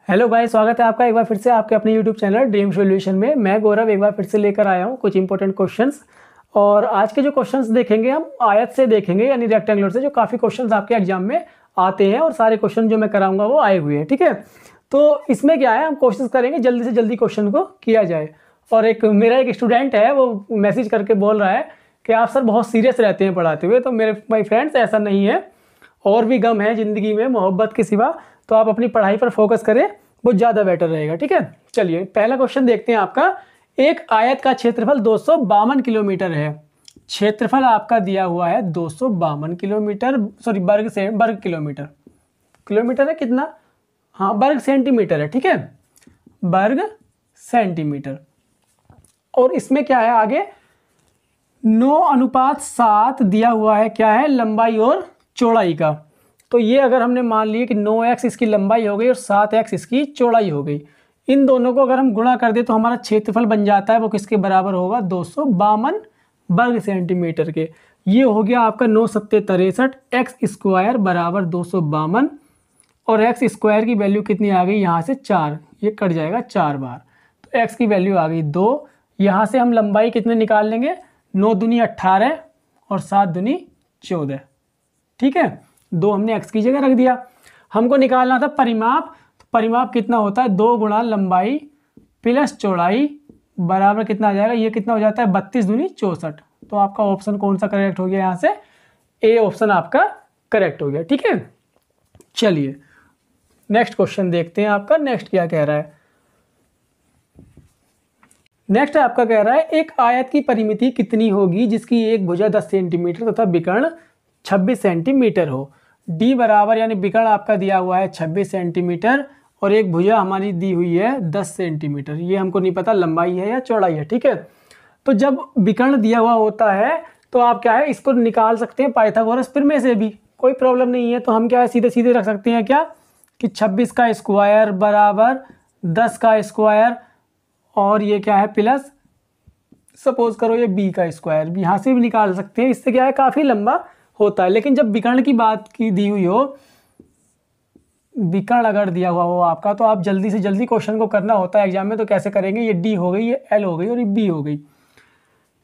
Hello भाई, स्वागत है आपका एक बार फिर से आपके अपने यूट्यूब चैनल ड्रीम सॉल्यूशन में। मैं गौरव एक बार फिर से लेकर आया हूँ कुछ इंपॉर्टेंट क्वेश्चंस। और आज के जो क्वेश्चंस देखेंगे हम आयत से देखेंगे, यानी रेक्टेंगुलर से, जो काफ़ी क्वेश्चंस आपके एग्जाम में आते हैं और सारे क्वेश्चन जो मैं कराऊंगा वो आए हुए हैं। ठीक है, तो इसमें क्या है, हम कोशिश करेंगे जल्दी से जल्दी क्वेश्चन को किया जाए। और मेरा एक स्टूडेंट है, वो मैसेज करके बोल रहा है कि आप सर बहुत सीरियस रहते हैं पढ़ाते हुए। तो मेरे माय फ्रेंड्स, ऐसा नहीं है, और भी गम है ज़िंदगी में मोहब्बत के सिवा। तो आप अपनी पढ़ाई पर फोकस करें, वो ज़्यादा बेटर रहेगा। ठीक है, चलिए पहला क्वेश्चन देखते हैं आपका। एक आयत का क्षेत्रफल 252 किलोमीटर है। क्षेत्रफल आपका दिया हुआ है 252 किलोमीटर, सॉरी वर्ग किलोमीटर। किलोमीटर है कितना? हाँ, वर्ग सेंटीमीटर है। ठीक है, वर्ग सेंटीमीटर। और इसमें क्या है आगे, 9:7 दिया हुआ है, क्या है, लंबाई और चौड़ाई का। तो ये अगर हमने मान लिया कि 9x इसकी लंबाई हो गई और 7x इसकी चौड़ाई हो गई, इन दोनों को अगर हम गुणा कर दे तो हमारा क्षेत्रफल बन जाता है, वो किसके बराबर होगा, 252 वर्ग सेंटीमीटर के। ये हो गया आपका 9 सत्ते 63, एक्स स्क्वायर बराबर 252। और एक्स स्क्वायर की वैल्यू कितनी आ गई, यहाँ से 4, ये कट जाएगा 4 बार, तो एक्स की वैल्यू आ गई 2। यहाँ से हम लंबाई कितने निकाल लेंगे, 9 दूनी 18 और 7 दूनी 14। ठीक है, 2 हमने एक्स की जगह रख दिया। हमको निकालना था परिमाप। तो परिमाप कितना होता है, 2 गुणा लंबाई प्लस चौड़ाई बराबर कितना आ जाएगा, ये कितना हो जाता है, 32 दूनी 64। तो आपका ऑप्शन कौन सा करेक्ट हो गया, यहाँ से ए ऑप्शन आपका करेक्ट हो गया। ठीक है, चलिए नेक्स्ट क्वेश्चन देखते हैं आपका। नेक्स्ट क्या कह रहा है, नेक्स्ट आपका कह रहा है एक आयत की परिमिति कितनी होगी जिसकी एक भुजा 10 सेंटीमीटर तथा विकर्ण 26 सेंटीमीटर हो। डी बराबर, यानी विकर्ण आपका दिया हुआ है 26 सेंटीमीटर और एक भुजा हमारी दी हुई है 10 सेंटीमीटर। ये हमको नहीं पता लंबाई है या चौड़ाई है। ठीक है, तो जब विकर्ण दिया हुआ होता है तो आप क्या है, इसको निकाल सकते हैं पाइथागोरस प्रमेय से भी, कोई प्रॉब्लम नहीं है। तो हम क्या है, सीधे सीधे रख सकते हैं क्या, कि 26 का स्क्वायर बराबर 10 का स्क्वायर, और ये क्या है प्लस, सपोज करो ये बी का स्क्वायर भी यहाँ से भी निकाल सकते हैं। इससे क्या है, काफ़ी लंबा होता है। लेकिन जब विकर्ण की बात की दी हुई हो, विकर्ण अगर दिया हुआ हो आपका, तो आप जल्दी से जल्दी क्वेश्चन को करना होता है एग्जाम में। तो कैसे करेंगे, ये डी हो गई, ये एल हो गई और ये बी हो गई।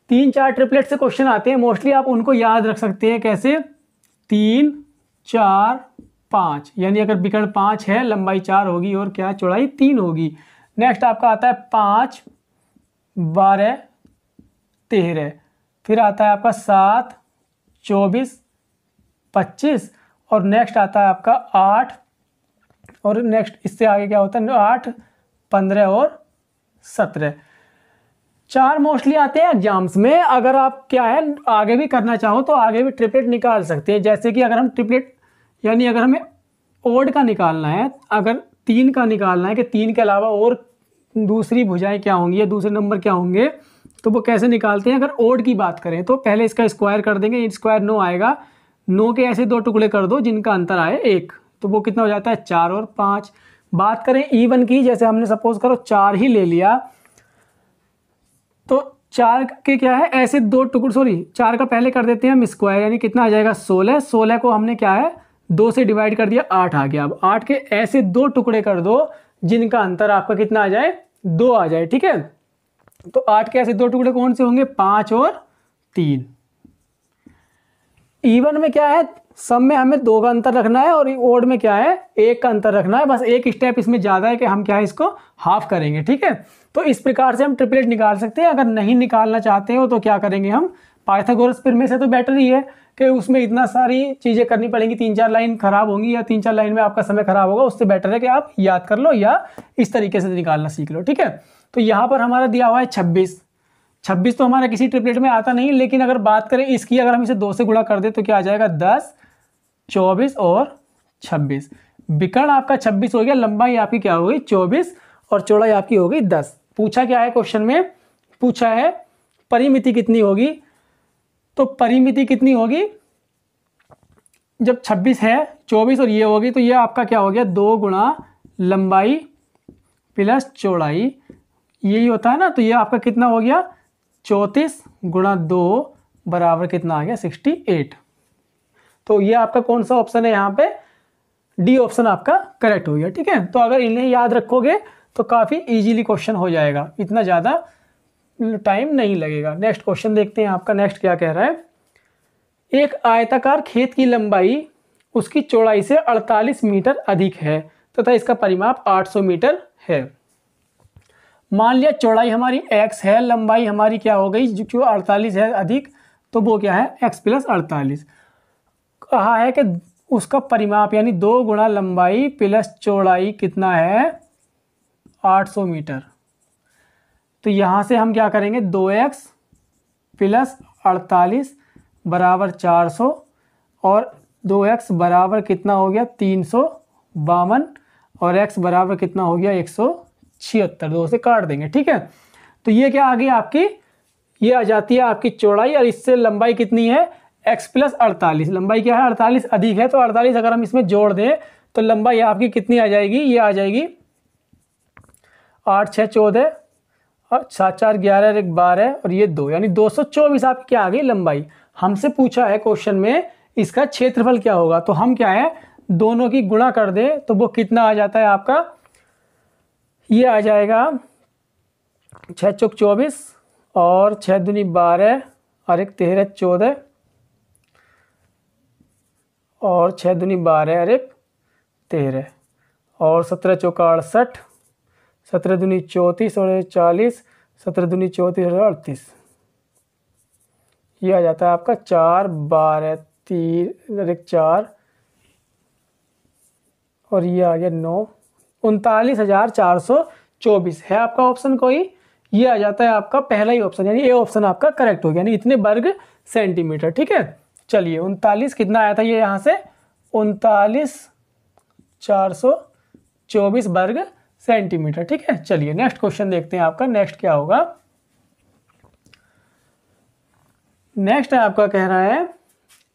3-4 ट्रिपलेट से क्वेश्चन आते हैं मोस्टली, आप उनको याद रख सकते हैं। कैसे, 3, 4, 5, यानी अगर विकर्ण 5 है, लंबाई 4 होगी और क्या, चौड़ाई 3 होगी। नेक्स्ट आपका आता है 5, 12, 13, फिर आता है आपका 7, 24, 25, और नेक्स्ट आता है आपका 8, और नेक्स्ट इससे आगे क्या होता है, 8, 15 और 17। 4 मोस्टली आते हैं एग्जाम्स में। अगर आप क्या है आगे भी करना चाहो तो आगे भी ट्रिपलेट निकाल सकते हैं। जैसे कि अगर हम ट्रिपलेट, यानी अगर हमें ओड का निकालना है, अगर 3 का निकालना है कि 3 के अलावा और दूसरी भुजाएं क्या होंगी या दूसरे नंबर क्या होंगे, तो वो कैसे निकालते हैं। अगर ओड की बात करें तो पहले इसका स्क्वायर कर देंगे, स्क्वायर 9 आएगा, 9 के ऐसे 2 टुकड़े कर दो जिनका अंतर आए 1, तो वो कितना हो जाता है, 4 और 5। बात करें इवन की, जैसे हमने सपोज करो 4 ही ले लिया, तो 4 के क्या है, ऐसे 2 टुकड़े, सॉरी 4 का पहले कर देते हैं हम स्क्वायर, यानी कितना आ जाएगा 16। 16 को हमने क्या है 2 से डिवाइड कर दिया, 8 आ गया। अब 8 के ऐसे 2 टुकड़े कर दो जिनका अंतर आपका कितना आ जाए, 2 आ जाए। ठीक है, तो 8 के ऐसे 2 टुकड़े कौन से होंगे, 5 और 3। इवन में क्या है, सब में हमें 2 का अंतर रखना है और ओड में क्या है 1 का अंतर रखना है। बस एक स्टेप इसमें ज़्यादा है कि हम क्या है इसको हाफ करेंगे। ठीक है, तो इस प्रकार से हम ट्रिपलेट निकाल सकते हैं। अगर नहीं निकालना चाहते हो तो क्या करेंगे हम, पाइथागोरस प्रमेय से तो बेटर ही है कि उसमें इतना सारी चीज़ें करनी पड़ेंगी, 3-4 लाइन खराब होंगी या 3-4 लाइन में आपका समय खराब होगा। उससे बेटर है कि आप याद कर लो या इस तरीके से निकालना सीख लो। ठीक है, तो यहाँ पर हमारा दिया हुआ है 26 तो हमारा किसी ट्रिपलेट में आता नहीं। लेकिन अगर बात करें इसकी, अगर हम इसे 2 से गुणा कर दे तो क्या आ जाएगा, 10, 24 और 26। विकर्ण आपका 26 हो गया, लंबाई आपकी क्या हो गई 24 और चौड़ाई आपकी हो गई 10। पूछा क्या है क्वेश्चन में, पूछा है परिमिति कितनी होगी। तो परिमिति कितनी होगी, जब 26 है, 24 और ये होगी, तो ये आपका क्या हो गया, 2 गुणा लंबाई प्लस चौड़ाई, यही होता है ना। तो ये आपका कितना हो गया, 34 गुणा 2 बराबर कितना आ गया, 68। तो ये आपका कौन सा ऑप्शन है यहाँ पे, डी ऑप्शन आपका करेक्ट हो गया। ठीक है, तो अगर इन्हें याद रखोगे तो काफ़ी इजीली क्वेश्चन हो जाएगा, इतना ज़्यादा टाइम नहीं लगेगा। नेक्स्ट क्वेश्चन देखते हैं आपका। नेक्स्ट क्या कह रहा है, एक आयताकार खेत की लंबाई उसकी चौड़ाई से 48 मीटर अधिक है तथा इसका परिमाप 800 मीटर है। मान लिया चौड़ाई हमारी x है, लंबाई हमारी क्या हो गई, जो 48 है अधिक, तो वो क्या है x प्लस 48। कहा है कि उसका परिमाप यानी 2 गुणा लंबाई प्लस चौड़ाई कितना है 800 मीटर। तो यहाँ से हम क्या करेंगे, 2x प्लस 48 बराबर 400 और 2x बराबर कितना हो गया 352 और x बराबर कितना हो गया 176, 2 से काट देंगे। ठीक है, तो ये क्या आ गई आपकी, ये आ जाती है आपकी चौड़ाई और इससे लंबाई कितनी है x प्लस 48। लंबाई क्या है 48 अधिक है, तो 48 अगर हम इसमें जोड़ दें तो लंबाई आपकी कितनी आ जाएगी, ये आ जाएगी 8 6 14 7 4 11 1 12 और ये 2 यानी 224 आपकी क्या आ गई लंबाई। हमसे पूछा है क्वेश्चन में इसका क्षेत्रफल क्या होगा, तो हम क्या है दोनों की गुणा कर दें तो वो कितना आ जाता है आपका, ये आ जाएगा 6 चौक 24 और 6 दूनी 12 और 1 13 14 और 6 दूनी 12 और 1 13 और 17 चौक 68, 17 दूनी 34 और 40, 17 दूनी 34 और 38, ये आ जाता है आपका 4 12 3 और 1 4 और ये आ गया 9 39,424 है आपका ऑप्शन कोई, ये आ जाता है आपका पहला ही ऑप्शन, यानी ए ऑप्शन आपका करेक्ट हो गया, यानी इतने वर्ग सेंटीमीटर। ठीक है, चलिए 39 कितना आया था ये यहाँ से 39,424 वर्ग सेंटीमीटर। ठीक है, चलिए नेक्स्ट क्वेश्चन देखते हैं आपका। नेक्स्ट क्या होगा, नेक्स्ट आपका कह रहा है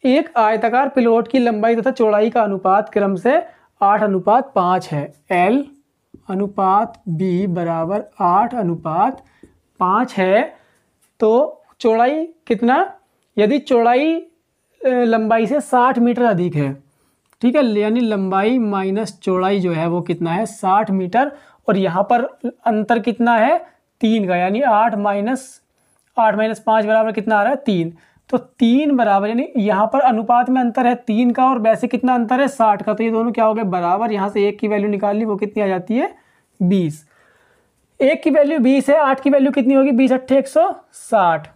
एक आयताकार प्लॉट की लंबाई तथा चौड़ाई का अनुपात क्रम से 8:5 है। L अनुपात B बराबर 8:5 है, तो चौड़ाई कितना, यदि चौड़ाई लंबाई से 60 मीटर अधिक है, ठीक है, यानी लंबाई माइनस चौड़ाई जो है वो कितना है 60 मीटर और यहाँ पर अंतर कितना है 3 का, यानी 8 माइनस 5 बराबर कितना आ रहा है 3, तो 3 बराबर, यानी यहाँ पर अनुपात में अंतर है 3 का और वैसे कितना अंतर है 60 का, तो ये दोनों क्या हो गए बराबर। यहाँ से 1 की वैल्यू निकाल ली, वो कितनी आ जाती है 20। 1 की वैल्यू 20 है, 8 की वैल्यू कितनी होगी 20 8 160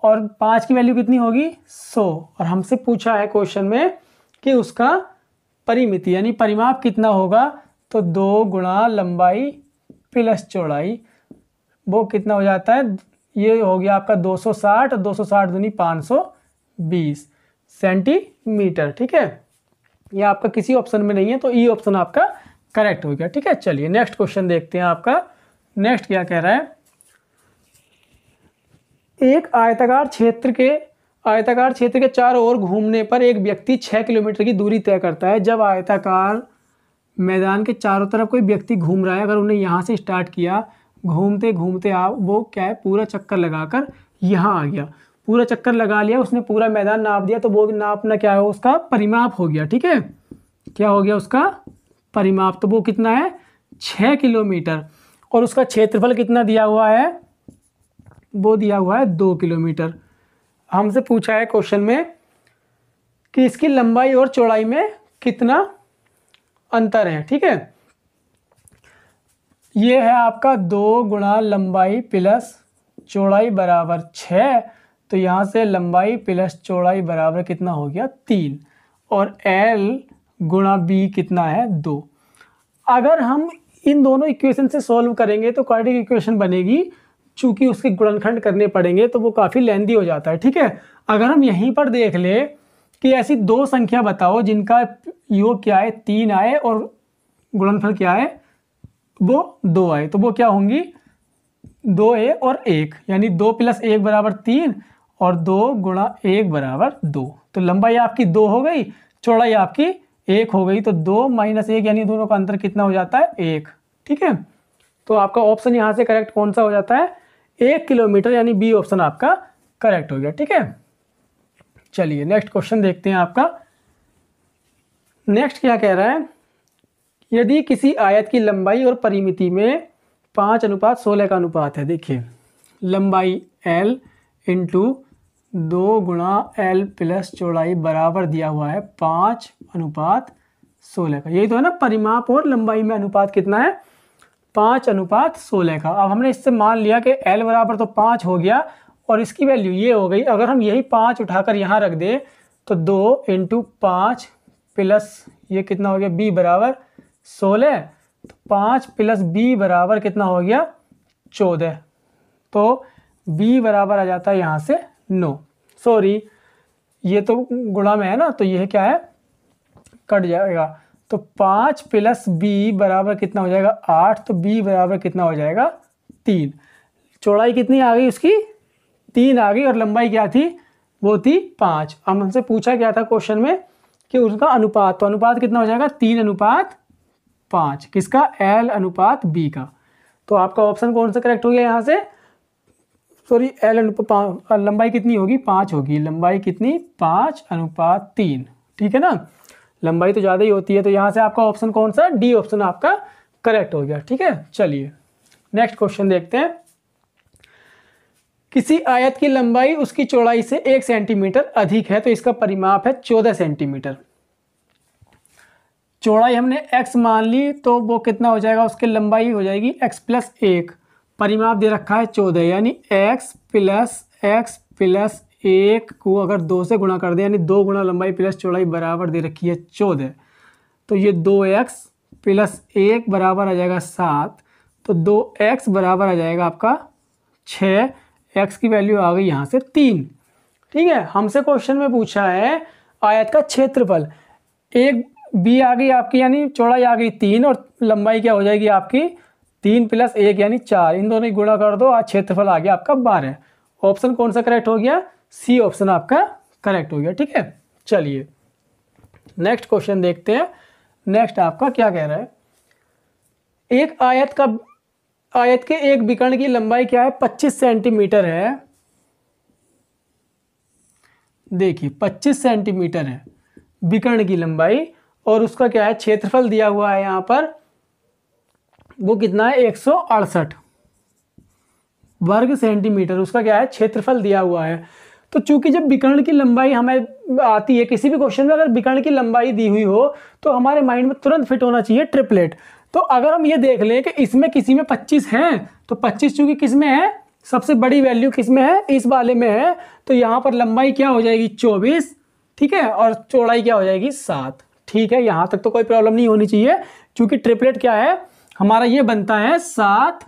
और 5 की वैल्यू कितनी होगी 100। और हमसे पूछा है क्वेश्चन में कि उसका परिमिति यानी परिमाप कितना होगा, तो 2 गुणा लंबाई प्लस चौड़ाई, वो कितना हो जाता है, ये हो गया आपका 260 और 260 दूनी 520 सेंटीमीटर। ठीक है, ये आपका किसी ऑप्शन में नहीं है, तो ई ऑप्शन आपका करेक्ट हो गया। ठीक है, चलिए नेक्स्ट क्वेश्चन देखते हैं आपका। नेक्स्ट क्या कह रहा है, एक आयताकार क्षेत्र के चारों ओर घूमने पर एक व्यक्ति 6 किलोमीटर की दूरी तय करता है। जब आयताकार मैदान के चारों तरफ कोई व्यक्ति घूम रहा है, अगर उन्हें यहाँ से स्टार्ट किया, घूमते घूमते आप वो क्या है पूरा चक्कर लगाकर यहाँ आ गया, पूरा चक्कर लगा लिया, उसने पूरा मैदान नाप दिया, तो वो नापना क्या है उसका परिमाप हो गया। ठीक है, क्या हो गया उसका परिमाप, तो वो कितना है 6 किलोमीटर और उसका क्षेत्रफल कितना दिया हुआ है, वो दिया हुआ है 2 किलोमीटर। हमसे पूछा है क्वेश्चन में कि इसकी लंबाई और चौड़ाई में कितना अंतर है। ठीक है, ये है आपका 2 गुणा लंबाई प्लस चौड़ाई बराबर 6, तो यहाँ से लंबाई प्लस चौड़ाई बराबर कितना हो गया 3 और L गुणा B कितना है 2। अगर हम इन दोनों इक्वेशन से सॉल्व करेंगे तो क्वाड्रेटिक इक्वेशन बनेगी, चूंकि उसके गुणनखंड करने पड़ेंगे तो वो काफ़ी लेंदी हो जाता है। ठीक है, अगर हम यहीं पर देख ले कि ऐसी 2 संख्या बताओ जिनका योग क्या है 3 आए और गुणनफल क्या है वो 2 आए, तो वो क्या होंगी 2a और 1, यानी 2 + 1 बराबर 3 और 2 गुणा 1 बराबर 2, तो लंबाई आपकी 2 हो गई, चौड़ाई आपकी 1 हो गई, तो 2 - 1 यानी दोनों का अंतर कितना हो जाता है 1। ठीक है, तो आपका ऑप्शन यहाँ से करेक्ट कौन सा हो जाता है 1 किलोमीटर, यानी बी ऑप्शन आपका करेक्ट हो गया। ठीक है, चलिए नेक्स्ट क्वेश्चन देखते हैं आपका। नेक्स्ट क्या कह रहा है, यदि किसी आयत की लंबाई और परिमिति में 5:16 का अनुपात है। देखिए लंबाई L इंटू 2 गुणा L प्लस चौड़ाई बराबर दिया हुआ है 5:16 का। यही तो है ना, परिमाप और लंबाई में अनुपात कितना है, 5:16 का। अब हमने इससे मान लिया कि L बराबर तो 5 हो गया और इसकी वैल्यू ये हो गई। अगर हम यही 5 उठाकर यहाँ रख दें तो 2 इंटू 5 प्लस ये कितना हो गया, B बराबर 16, तो 5 प्लस B बराबर कितना हो गया, 14। तो B बराबर आ जाता है यहाँ से 9। सॉरी ये तो गुणा में है ना, तो यह क्या है, कट जाएगा। तो 5 प्लस B बराबर कितना हो जाएगा, 8। तो B बराबर कितना हो जाएगा, 3। चौड़ाई कितनी आ गई उसकी, 3 आ गई, और लंबाई क्या थी, वो थी 5। अब हमसे पूछा गया था क्वेश्चन में कि उसका अनुपात, तो अनुपात कितना हो जाएगा, 3:5। किसका, L अनुपात B का। तो आपका ऑप्शन कौन सा करेक्ट हो गया यहाँ से, सॉरी L अनुपात, लंबाई कितनी होगी, 5 होगी। लंबाई कितनी, 5:3। ठीक है ना, लंबाई तो ज़्यादा ही होती है। तो यहाँ से आपका ऑप्शन कौन सा, D ऑप्शन आपका करेक्ट हो गया। ठीक है, चलिए नेक्स्ट क्वेश्चन देखते हैं। किसी आयत की लंबाई उसकी चौड़ाई से 1 सेंटीमीटर अधिक है, तो इसका परिमाप है 14 सेंटीमीटर। चौड़ाई हमने x मान ली, तो वो कितना हो जाएगा, उसकी लंबाई हो जाएगी x प्लस 1। परिमाप दे रखा है 14, यानी x प्लस 1 को अगर 2 से गुणा कर दें, यानी 2 गुणा लंबाई प्लस चौड़ाई बराबर दे रखी है 14। तो ये 2x प्लस 1 बराबर आ जाएगा 7। तो 2x बराबर आ जाएगा आपका 6। x की वैल्यू आ गई यहाँ से 3। ठीक है, हमसे क्वेश्चन में पूछा है आयत का क्षेत्रफल। एक B आ गई आपकी, यानी चौड़ाई आ गई 3 और लंबाई क्या हो जाएगी आपकी 3 प्लस 1 यानी 4। इन दोनों की गुणा कर दो, आज क्षेत्रफल आ गया आपका 12। ऑप्शन कौन सा करेक्ट हो गया, C ऑप्शन आपका करेक्ट हो गया। ठीक है, चलिए नेक्स्ट क्वेश्चन देखते हैं। नेक्स्ट आपका क्या कह रहा है, एक आयत के एक विकर्ण की लंबाई क्या है, 25 सेंटीमीटर है। देखिए 25 सेंटीमीटर है विकर्ण की लंबाई, और उसका क्या है, क्षेत्रफल दिया हुआ है यहाँ पर, वो कितना है, 168 वर्ग सेंटीमीटर। उसका क्या है, क्षेत्रफल दिया हुआ है। तो चूंकि जब विकर्ण की लंबाई हमें आती है, किसी भी क्वेश्चन में अगर विकर्ण की लंबाई दी हुई हो तो हमारे माइंड में तुरंत फिट होना चाहिए ट्रिपलेट। तो अगर हम ये देख लें कि इसमें किसी में 25 है, तो 25 चूंकि किस में है, सबसे बड़ी वैल्यू किस में है, इस वाले में है। तो यहाँ पर लंबाई क्या हो जाएगी, 24। ठीक है, और चौड़ाई क्या हो जाएगी, 7। ठीक है, यहाँ तक तो कोई प्रॉब्लम नहीं होनी चाहिए, क्योंकि ट्रिपलेट क्या है हमारा, ये बनता है 7,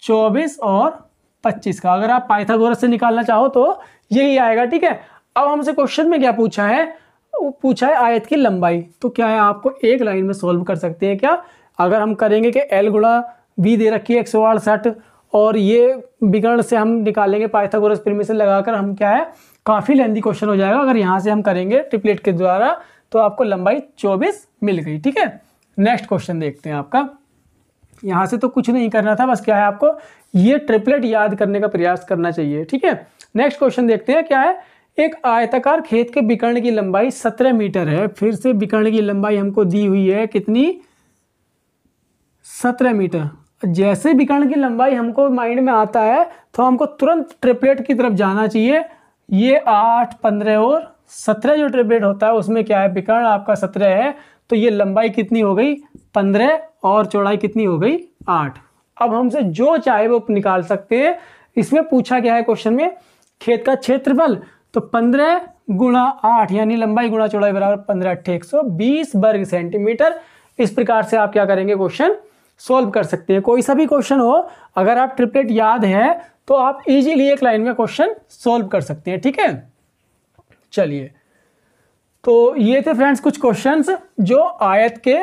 24 और 25 का। अगर आप पाइथागोरस से निकालना चाहो तो यही आएगा। ठीक है, अब हमसे क्वेश्चन में क्या पूछा है, पूछा है आयत की लंबाई। तो क्या है, आपको एक लाइन में सॉल्व कर सकते हैं क्या। अगर हम करेंगे कि L गुणा B दे रखी है 168, और ये विकर्ण से हम निकालेंगे पाइथागोरस प्रीमिस लगाकर, हम क्या है, काफ़ी लेंथी क्वेश्चन हो जाएगा। अगर यहाँ से हम करेंगे ट्रिपलेट के द्वारा तो आपको लंबाई 24 मिल गई। ठीक है, नेक्स्ट क्वेश्चन देखते हैं आपका। यहाँ से तो कुछ नहीं करना था, बस क्या है, आपको ये ट्रिपलेट याद करने का प्रयास करना चाहिए। ठीक है, नेक्स्ट क्वेश्चन देखते हैं क्या है। एक आयताकार खेत के विकर्ण की लंबाई 17 मीटर है। फिर से विकर्ण की लंबाई हमको दी हुई है कितनी, 17 मीटर। जैसे विकर्ण की लंबाई हमको माइंड में आता है तो हमको तुरंत ट्रिपलेट की तरफ जाना चाहिए। ये 8, 15 और 17 जो ट्रिपलेट होता है उसमें क्या है, विकर्ण आपका 17 है, तो ये लंबाई कितनी हो गई, 15, और चौड़ाई कितनी हो गई, 8। अब हमसे जो चाहे वो निकाल सकते हैं। इसमें पूछा गया है क्वेश्चन में खेत का क्षेत्रफल, तो 15 गुणा 8 यानी लंबाई गुणा चौड़ाई बराबर 15 8 120 वर्ग सेंटीमीटर। इस प्रकार से आप क्या करेंगे, क्वेश्चन सॉल्व कर सकते हैं। कोई सा भी क्वेश्चन हो, अगर आप ट्रिपलेट याद है तो आप इजीली एक लाइन में क्वेश्चन सॉल्व कर सकते हैं। ठीक है, चलिए, तो ये थे फ्रेंड्स कुछ क्वेश्चंस जो आयत के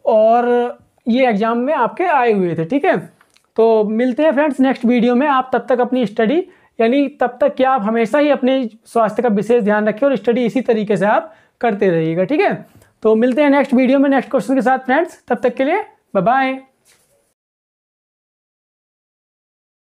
और ये एग्जाम में आपके आए हुए थे। ठीक है, तो मिलते हैं फ्रेंड्स नेक्स्ट वीडियो में। आप तब तक अपनी स्टडी, यानी तब तक क्या, आप हमेशा ही अपने स्वास्थ्य का विशेष ध्यान रखें और स्टडी इसी तरीके से आप करते रहिएगा। ठीक है, तो मिलते हैं नेक्स्ट वीडियो में नेक्स्ट क्वेश्चन के साथ फ्रेंड्स। तब तक के लिए बाय बाय।